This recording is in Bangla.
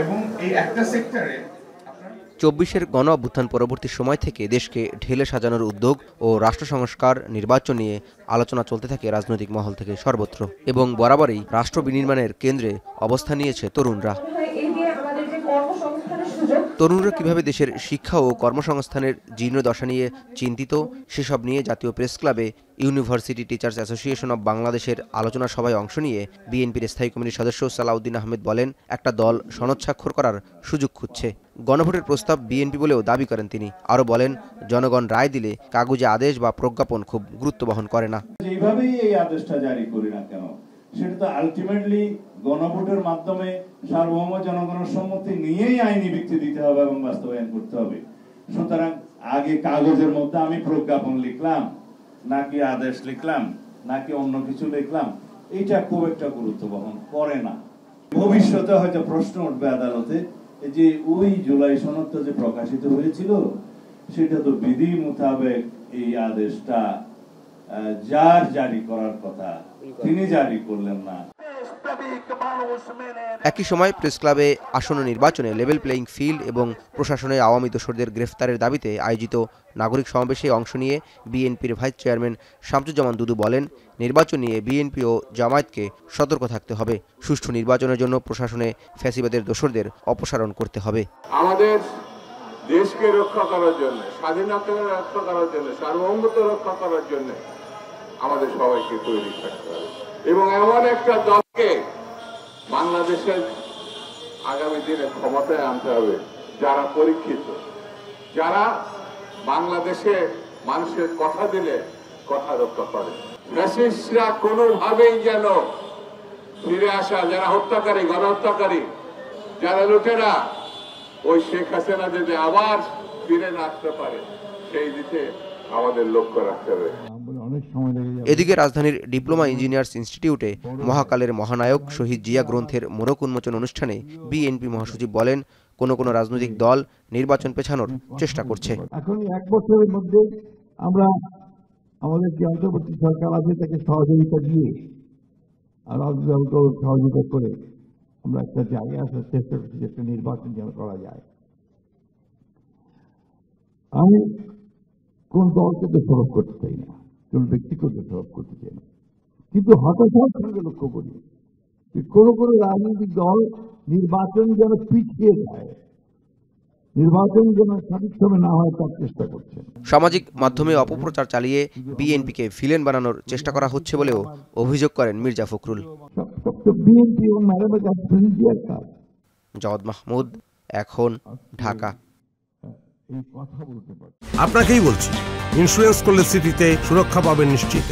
এবং এই একটা সেক্টরে ২৪-এর গণ অভ্যুত্থান পরবর্তী সময় থেকে দেশকে ঢেলে সাজানোর উদ্যোগ ও রাষ্ট্র সংস্কার নির্বাচন নিয়ে আলোচনা চলতে থাকে রাজনৈতিক মহল থেকে সর্বত্র, এবং বরাবরই রাষ্ট্র বিনির্মাণের কেন্দ্রে অবস্থান নিয়েছে তরুণরা। তরুণরা কিভাবে দেশের শিক্ষা ও কর্মসংস্থানের জীর্ণদশা নিয়ে চিন্তিত, সেসব নিয়ে জাতীয় প্রেস ক্লাবে ইউনিভার্সিটি টিচার্স অ্যাসোসিয়েশন অব বাংলাদেশের আলোচনা সভায় অংশ নিয়ে বিএনপির স্থায়ী কমিটির সদস্য সালাউদ্দিন আহমেদ বলেন, একটা দল সনদ স্বাক্ষর করার সুযোগ খুঁজছে। গণভোটের প্রস্তাব বিএনপি বলেও দাবি করেন তিনি। আরও বলেন, জনগণ রায় দিলে কাগজে আদেশ বা প্রজ্ঞাপন খুব গুরুত্ব বহন করে না। যেভাবেই এই আদেশটা জারি করি না কেন, সেটা তো আলটিমেটলি গণভোটের মাধ্যমে সার্বভৌম জনগণের সম্মতি নিয়েই আইনি ভিত্তি দিতে হবে এবং বাস্তবায়ন করতে হবে। সুতরাং আগে কাগজের মধ্যে আমি প্রজ্ঞাপন লিখলাম নাকি আদেশ লিখলাম নাকি অন্য কিছু লিখলাম, এটা খুব একটা গুরুত্ব বহন করে না। ভবিষ্যতে হয়তো প্রশ্ন উঠবে আদালতে যে ওই জুলাই সনদটা যে প্রকাশিত হয়েছিল সেটা তো বিধি মোতাবেক এই আদেশটা যার জারি করার কথা তিনি জারি করলেন না। একই সময় প্রেস ক্লাবে আসন্ন নির্বাচনে লেভেল প্লেইং ফিল্ড এবং প্রশাসনে আওয়ামী দোসরদের গ্রেফতারের দাবিতে আয়োজিত নাগরিক সমাবেশে অংশ নিয়ে বিএনপির ভাইস চেয়ারম্যান শামসুজ্জামান দুদু বলেন, নির্বাচন নিয়ে বিএনপি ও জামায়াতকে সতর্ক থাকতে হবে। সুষ্ঠু নির্বাচনের জন্য প্রশাসনে ফ্যাসিবাদের দোসরদের অপসারণ করতে হবে। আমাদের দেশকে রক্ষা করার জন্য, স্বাধীনতা রক্ষা করার জন্য, সার্বভৌমত্ব রক্ষা করার জন্য আমাদের সবাইকে তৈরি থাকতে হবে এবং এমন একটা দলকে বাংলাদেশের আগামী দিনে ক্ষমতায় আনতে হবে যারা পরীক্ষিত, যারা বাংলাদেশে মানুষের কথা দিলে কথা রক্ষা করে। ফ্যাসিস্টরা কোনোভাবেই যেন ফিরে আসা, যারা হত্যাকারী, গণহত্যাকারী, যারা লুটেরা, ওই শেখ হাসিনা যদি আবার ফিরে না আসতে পারে সেই দিকে আমাদের লক্ষ্য রাখতে হবে। এদিকে রাজধানীর ডিপ্লোমা ইঞ্জিনিয়ার্স ইনস্টিটিউটে মহাকালের মহানায়ক শহীদ জিয়া গ্রন্থের মোড়ক উন্মোচন অনুষ্ঠানে বিএনপি মহাসচিব বলেন, কোন রাজনৈতিক দল নির্বাচন পেছানোর চেষ্টা করছে। এখন 1 বছরের মধ্যে আমরা আমাদের যে অন্তর্বর্তী সরকার আছে তাকে সহযোগিতা দিয়ে আর রাজনৈতিক দলকে সহযোগিতা করে আমরা একটা জায়গায় আসার চেষ্টা করছি যে একটা নির্বাচন যেন করা যায়। আমি কোন দলকে দোষারোপ করতে চাই না, কোন ব্যক্তিকে দোষারোপ করতে চাই না, কিন্তু হতাশার সঙ্গে লক্ষ্য করি কোন রাজনৈতিক দল নির্বাচন যেন পিছিয়ে যায়, নির্বাচন যেন সঠিক সময় না হয় তার চেষ্টা করছে। সামাজিক মাধ্যমে অপপ্রচার চালিয়ে বিএনপিকে ভিলেন বানানোর চেষ্টা করা হচ্ছে বলেও অভিযোগ করেন মির্জা ফখরুল। বিএনপি এবং ম্যাডামের কাজ কাজ। জাওয়াদ মাহমুদ, এখন, ঢাকা। আপনাকেই বলছি, ইন্স্যুরেন্স করলে সিটিতে সুরক্ষা পাবেন নিশ্চিত।